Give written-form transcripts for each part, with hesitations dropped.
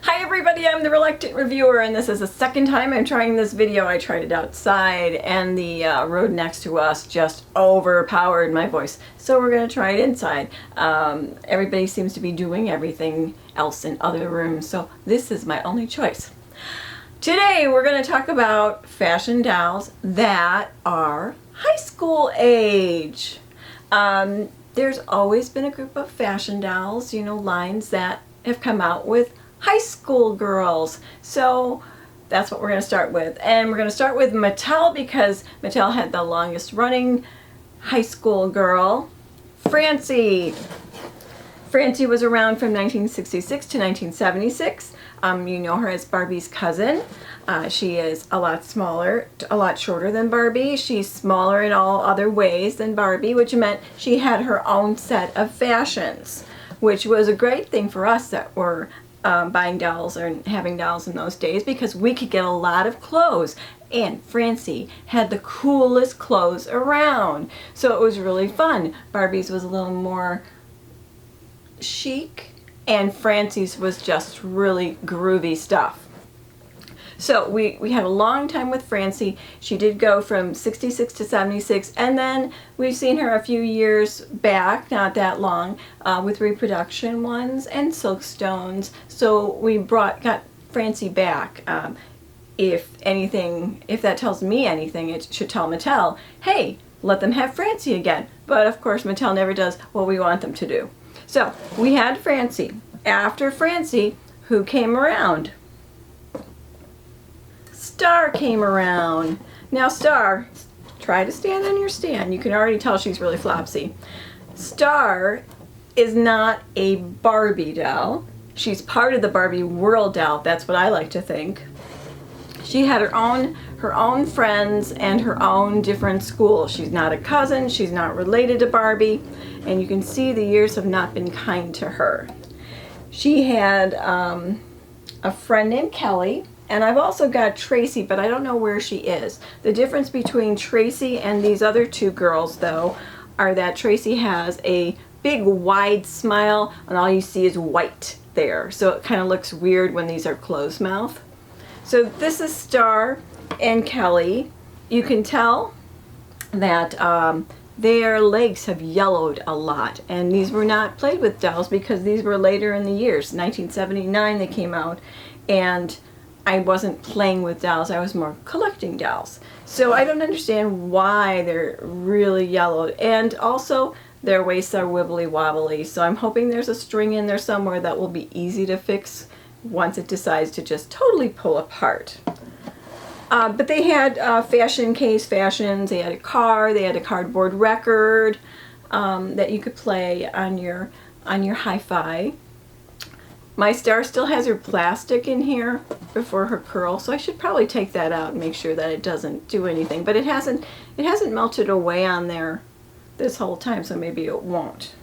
Hi everybody, I'm the Reluctant Reviewer, and this is the second time I'm trying this video. I tried it outside and the road next to us just overpowered my voice. So we're going to try it inside. Everybody seems to be doing everything else in other rooms, so this is my only choice. Today we're going to talk about fashion dolls that are high school age. There's always been a group of fashion dolls, lines that have come out with high school girls. So that's what we're going to start with. And we're going to start with Mattel because Mattel had the longest running high school girl, Francie. Francie was around from 1966 to 1976. You know her as Barbie's cousin. She is a lot smaller, a lot shorter than Barbie. She's smaller in all other ways than Barbie, which meant she had her own set of fashions, which was a great thing for us that were buying dolls or having dolls in those days, because we could get a lot of clothes, and Francie had the coolest clothes around, so it was really fun. Barbie's was a little more chic and Francie's was just really groovy stuff. So we had a long time with Francie. She did go from 66 to 76, and then we've seen her a few years back, not that long, with reproduction ones and Silkstones. So we got Francie back. If that tells me anything, it should tell Mattel, hey, let them have Francie again. But of course Mattel never does what we want them to do. So we had Francie. After Francie, who came around? Star came around. Now Star, try to stand on your stand. You can already tell she's really flopsy. Star is not a Barbie doll. She's part of the Barbie world doll. That's what I like to think. She had her own friends and her own different school. She's not a cousin. She's not related to Barbie. And you can see the years have not been kind to her. She had a friend named Kelly. And I've also got Tracy, but I don't know where she is. The difference between Tracy and these other two girls, though, are that Tracy has a big wide smile and all you see is white there. So it kind of looks weird when these are closed mouth. So this is Star and Kelly. You can tell that their legs have yellowed a lot. And these were not played with dolls because these were later in the years. 1979 they came out, and I wasn't playing with dolls, I was more collecting dolls. So I don't understand why they're really yellowed. And also, their waists are wibbly wobbly, so I'm hoping there's a string in there somewhere that will be easy to fix once it decides to just totally pull apart. But they had fashion case fashions, they had a car, they had a cardboard record that you could play on your hi-fi. My Star still has her plastic in here before her curl, so I should probably take that out and make sure that it doesn't do anything. But it hasn't melted away on there this whole time, so maybe it won't.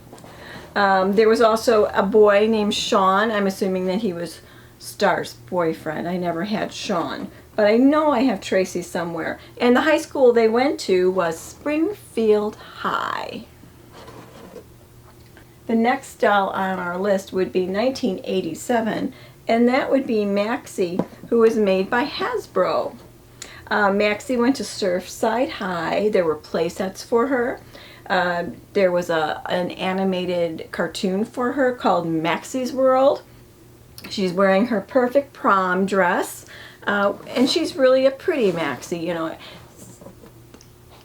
There was also a boy named Sean. I'm assuming that he was Star's boyfriend. I never had Sean, but I know I have Tracy somewhere. And the high school they went to was Springfield High. The next doll on our list would be 1987, and that would be Maxie, who was made by Hasbro. Maxie went to Surfside High. There were play sets for her. There was an animated cartoon for her called Maxie's World. She's wearing her perfect prom dress, and she's really a pretty Maxie.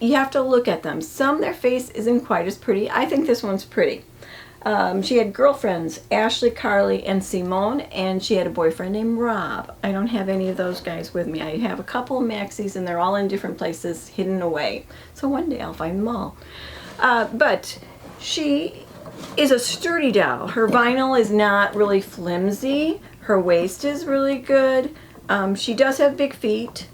You have to look at them. Their face isn't quite as pretty. I think this one's pretty. She had girlfriends, Ashley, Carly, and Simone, and she had a boyfriend named Rob. I don't have any of those guys with me. I have a couple of Maxies, and they're all in different places, hidden away. So one day I'll find them all. But she is a sturdy doll. Her vinyl is not really flimsy. Her waist is really good. She does have big feet.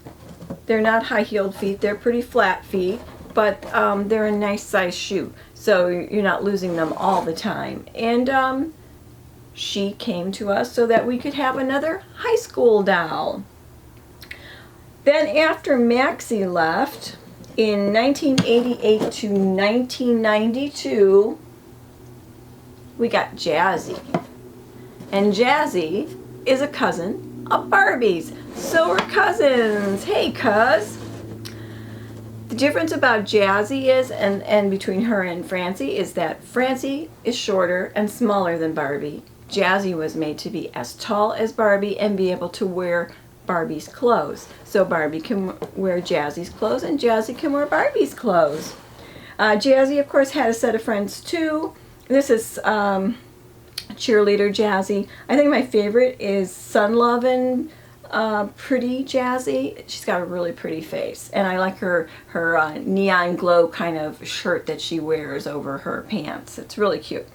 They're not high-heeled feet. They're pretty flat feet, but they're a nice size shoe, so you're not losing them all the time. And she came to us so that we could have another high school doll. Then after Maxie left, in 1988 to 1992, we got Jazzy. And Jazzy is a cousin of Barbie's. So we're cousins. Hey, cuz. The difference about Jazzy is, and between her and Francie, is that Francie is shorter and smaller than Barbie. Jazzy was made to be as tall as Barbie and be able to wear Barbie's clothes. So Barbie can wear Jazzy's clothes and Jazzy can wear Barbie's clothes. Jazzy, of course, had a set of friends too. This is cheerleader Jazzy. I think my favorite is Sun Lovin' Pretty Jazzy. She's got a really pretty face, and I like her neon glow kind of shirt that she wears over her pants. It's really cute.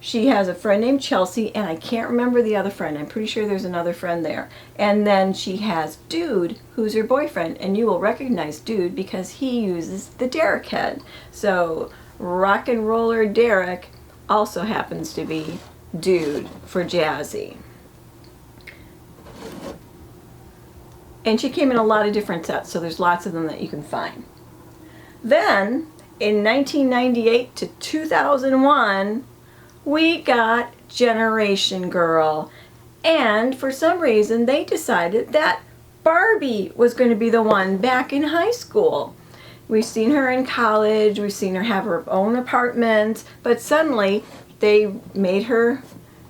She has a friend named Chelsea, and I can't remember the other friend. I'm pretty sure there's another friend there. And then she has Dude, who's her boyfriend, and you will recognize Dude because he uses the Derek head. So rock and roller Derek also happens to be Dude for Jazzy. And she came in a lot of different sets, so there's lots of them that you can find. Then, in 1998 to 2001, we got Generation Girl. And for some reason, they decided that Barbie was going to be the one back in high school. We've seen her in college, we've seen her have her own apartment, but suddenly they made her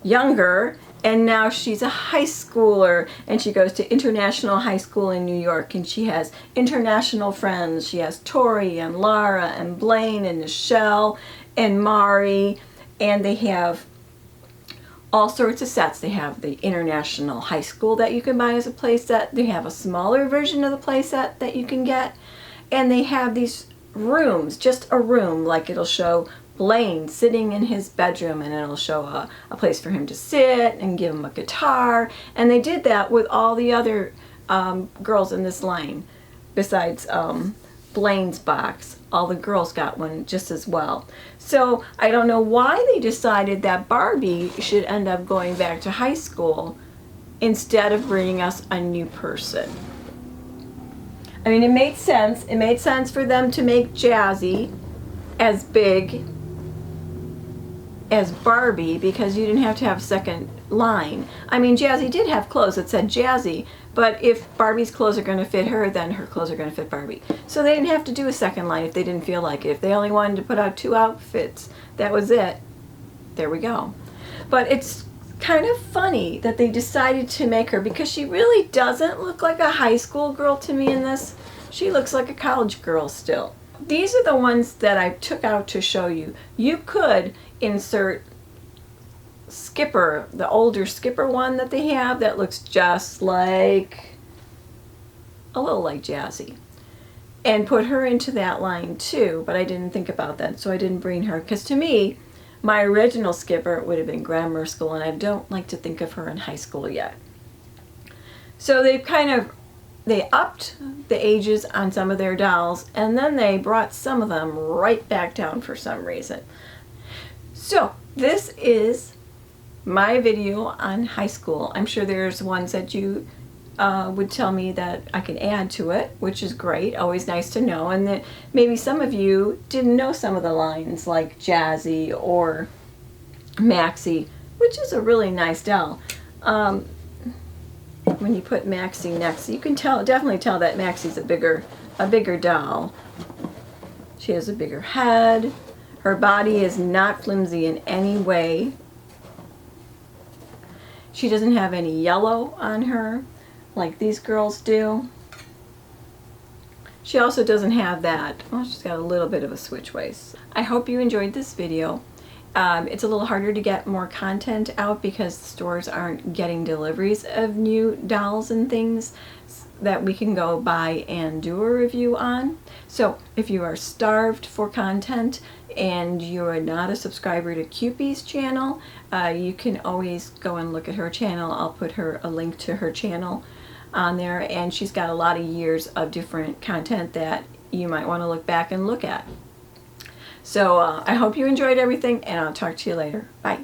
younger, and now she's a high schooler, and she goes to International High School in New York, and she has international friends. She has Tori and Lara and Blaine and Nichelle and Mari, and they have all sorts of sets. They have the International High School that you can buy as a play set. They have a smaller version of the play set that you can get, and they have these rooms, just a room, like it'll show Blaine sitting in his bedroom, and it'll show a place for him to sit and give him a guitar. And they did that with all the other girls in this line. Besides Blaine's box, all the girls got one just as well. So I don't know why they decided that Barbie should end up going back to high school instead of bringing us a new person. I mean, it made sense. It made sense for them to make Jazzy as big as Barbie because you didn't have to have a second line. I mean, Jazzy did have clothes that said Jazzy, but if Barbie's clothes are going to fit her, then her clothes are going to fit Barbie. So they didn't have to do a second line if they didn't feel like it. If they only wanted to put out 2 outfits, that was it. There we go. But it's kind of funny that they decided to make her, because she really doesn't look like a high school girl to me in this. She looks like a college girl still. These are the ones that I took out to show you. You could insert Skipper, the older Skipper one that they have that looks just like, a little like Jazzy, and put her into that line too, but I didn't think about that, so I didn't bring her, because to me, my original Skipper would have been grammar school, and I don't like to think of her in high school yet. So they upped the ages on some of their dolls, and then they brought some of them right back down for some reason. So this is my video on high school. I'm sure there's ones that you would tell me that I can add to it, which is great, always nice to know, and that maybe some of you didn't know some of the lines like Jazzy or Maxie, which is a really nice doll. When you put Maxie next, you can definitely tell that Maxie's a bigger doll. She has a bigger head. Her body is not flimsy in any way. She doesn't have any yellow on her like these girls do. She also doesn't have that, well, she's got a little bit of a switch waist. I hope you enjoyed this video. It's a little harder to get more content out because the stores aren't getting deliveries of new dolls and things that we can go buy and do a review on. So if you are starved for content and you are not a subscriber to Cupie's channel, you can always go and look at her channel. I'll put a link to her channel on there, and she's got a lot of years of different content that you might want to look back and look at. So I hope you enjoyed everything, and I'll talk to you later. Bye.